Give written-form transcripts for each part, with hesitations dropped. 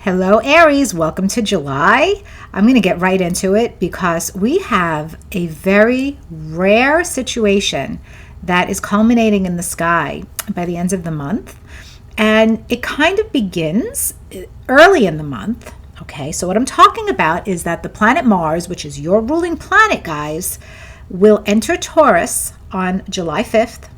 Hello, Aries. Welcome to July. I'm going to get right into it because we have a very rare situation that is culminating in the sky by the end of the month. And it kind of begins early in the month. Okay, so what I'm talking about is that the planet Mars, which is your ruling planet, guys, will enter Taurus on July 5th.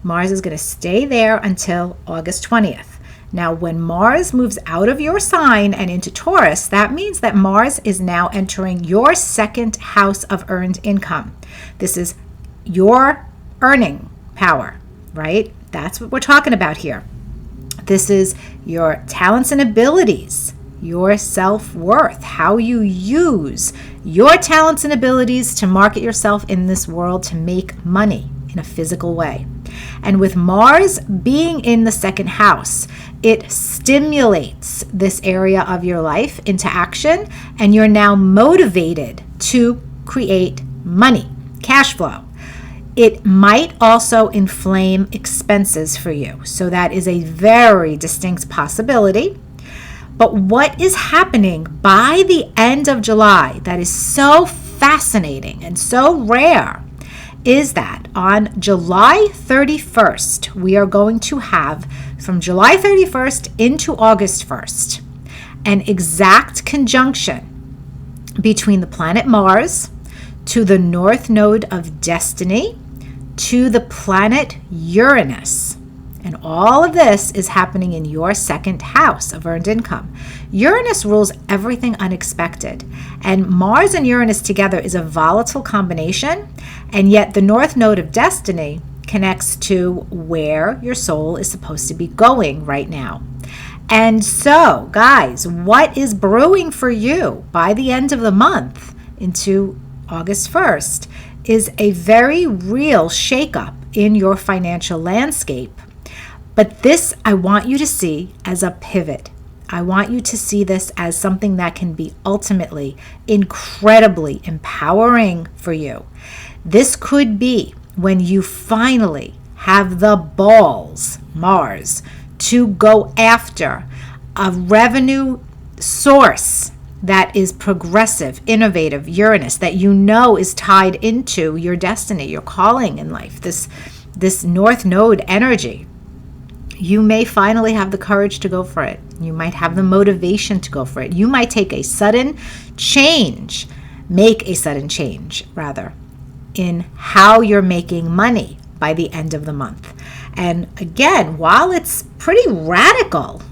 Mars is going to stay there until August 20th. Now, when Mars moves out of your sign and into Taurus, that means that Mars is now entering your second house of earned income. This is your earning power, right? That's what we're talking about here. This is your talents and abilities, your self-worth, how you use your talents and abilities to market yourself in this world to make money in a physical way. And with Mars being in the second house, it stimulates this area of your life into action, and you're now motivated to create money, cash flow. It might also inflame expenses for you. So that is a very distinct possibility. But what is happening by the end of July that is so fascinating and so rare is that on July 31st, we are going to have from July 31st into August 1st, an exact conjunction between the planet Mars to the North Node of Destiny to the planet Uranus. And all of this is happening in your second house of earned income. Uranus rules everything unexpected. And Mars and Uranus together is a volatile combination. And yet the North Node of Destiny connects to where your soul is supposed to be going right now. And so, guys, what is brewing for you by the end of the month into August 1st is a very real shakeup in your financial landscape. But this, I want you to see as a pivot. I want you to see this as something that can be ultimately incredibly empowering for you. This could be when you finally have the balls, Mars, to go after a revenue source that is progressive, innovative, Uranus, that you know is tied into your destiny, your calling in life, this North Node energy. You may finally have the courage to go for it. You might have the motivation to go for it. You might make a sudden change, in how you're making money by the end of the month. And again, while it's pretty radical,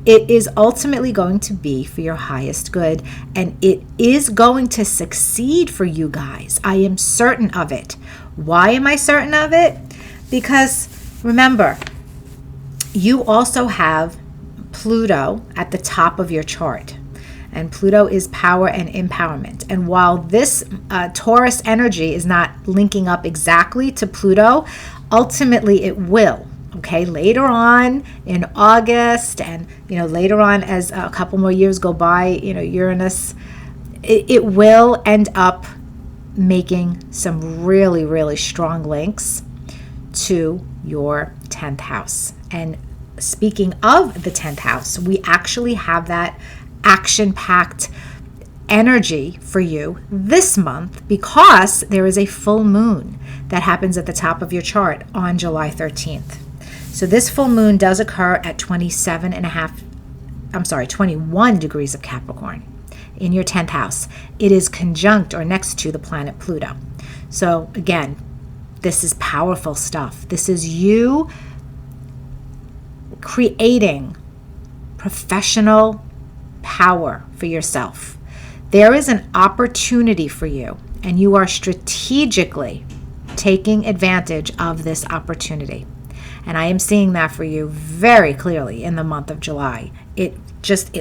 it is ultimately going to be for your highest good, and it is going to succeed for you guys. I am certain of it. Why am I certain of it? Because remember, you also have Pluto at the top of your chart. And Pluto is power and empowerment. And while this Taurus energy is not linking up exactly to Pluto, ultimately it will. Okay, later on in August and, later on as a couple more years go by, Uranus, it will end up making some really, really strong links to your 10th house. And speaking of the 10th house, we actually have that action-packed energy for you this month because there is a full moon that happens at the top of your chart on July 13th. So this full moon does occur at 21 degrees of Capricorn in your 10th house. It is conjunct or next to the planet Pluto. So again, this is powerful stuff. This is you creating professional power for yourself. There is an opportunity for you, and you are strategically taking advantage of this opportunity. And I am seeing that for you very clearly in the month of July. It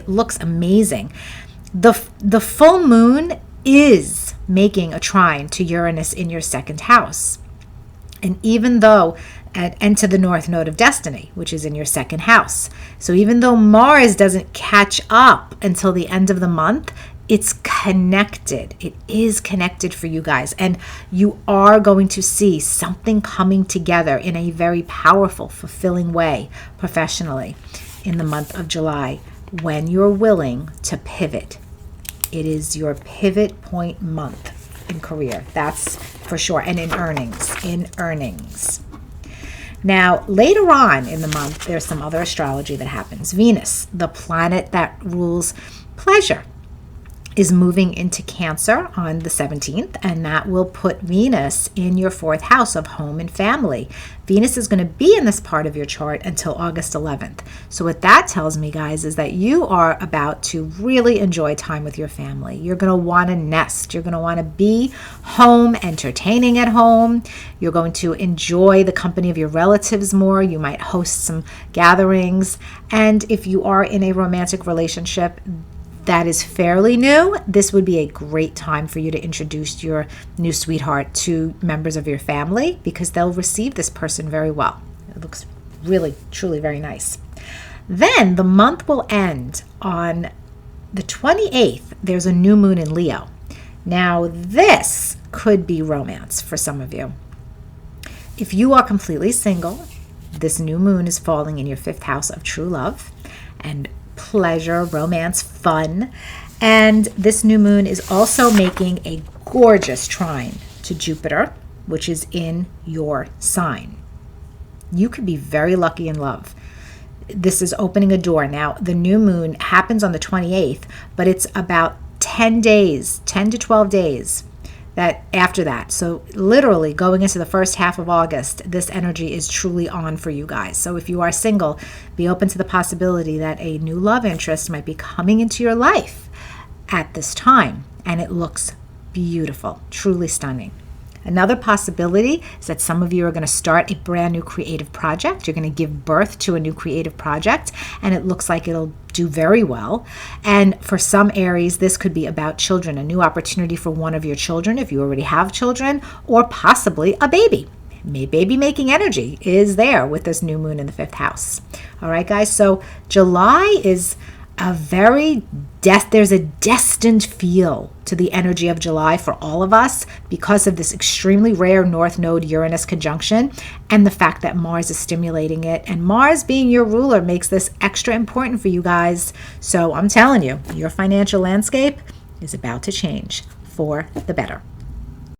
looks amazing. The full moon is making a trine to Uranus in your second house. And even though and to the North Node of Destiny, which is in your second house. So even though Mars doesn't catch up until the end of the month, it's connected. It is connected for you guys. And you are going to see something coming together in a very powerful, fulfilling way professionally in the month of July. when you're willing to pivot. It is your pivot point month in career. That's for sure. And in earnings. Now, later on in the month, there's some other astrology that happens. Venus, the planet that rules pleasure, is moving into Cancer on the 17th, and that will put Venus in your 4th house of home and family. Venus is going to be in this part of your chart until August 11th. So what that tells me, guys, is that you are about to really enjoy time with your family. You're going to want to nest. You're going to want to be home, entertaining at home. You're going to enjoy the company of your relatives more. You might host some gatherings. And if you are in a romantic relationship that is fairly new, this would be a great time for you to introduce your new sweetheart to members of your family, because they'll receive this person very well. It looks really, truly very nice. Then the month will end on the 28th. There's a new moon in Leo. Now, this could be romance for some of you. If you are completely single, this new moon is falling in your 5th house of true love and pleasure, romance, fun. And this new moon is also making a gorgeous trine to Jupiter, which is in your sign. You could be very lucky in love. This is opening a door. Now, the new moon happens on the 28th, but it's about 10 days, 10 to 12 days that after that. So literally going into the first half of August, this energy is truly on for you guys. So if you are single, be open to the possibility that a new love interest might be coming into your life at this time. And it looks beautiful, truly stunning. Another possibility is that some of you are going to start a brand new creative project. You're going to give birth to a new creative project, and it looks like it'll do very well. And for some Aries, this could be about children, a new opportunity for one of your children if you already have children, or possibly a baby. Baby making energy is there with this new moon in the 5th house. All right, guys. So July is there's a destined feel to the energy of July for all of us because of this extremely rare North Node Uranus conjunction and the fact that Mars is stimulating it. And Mars being your ruler makes this extra important for you guys. So I'm telling you, your financial landscape is about to change for the better.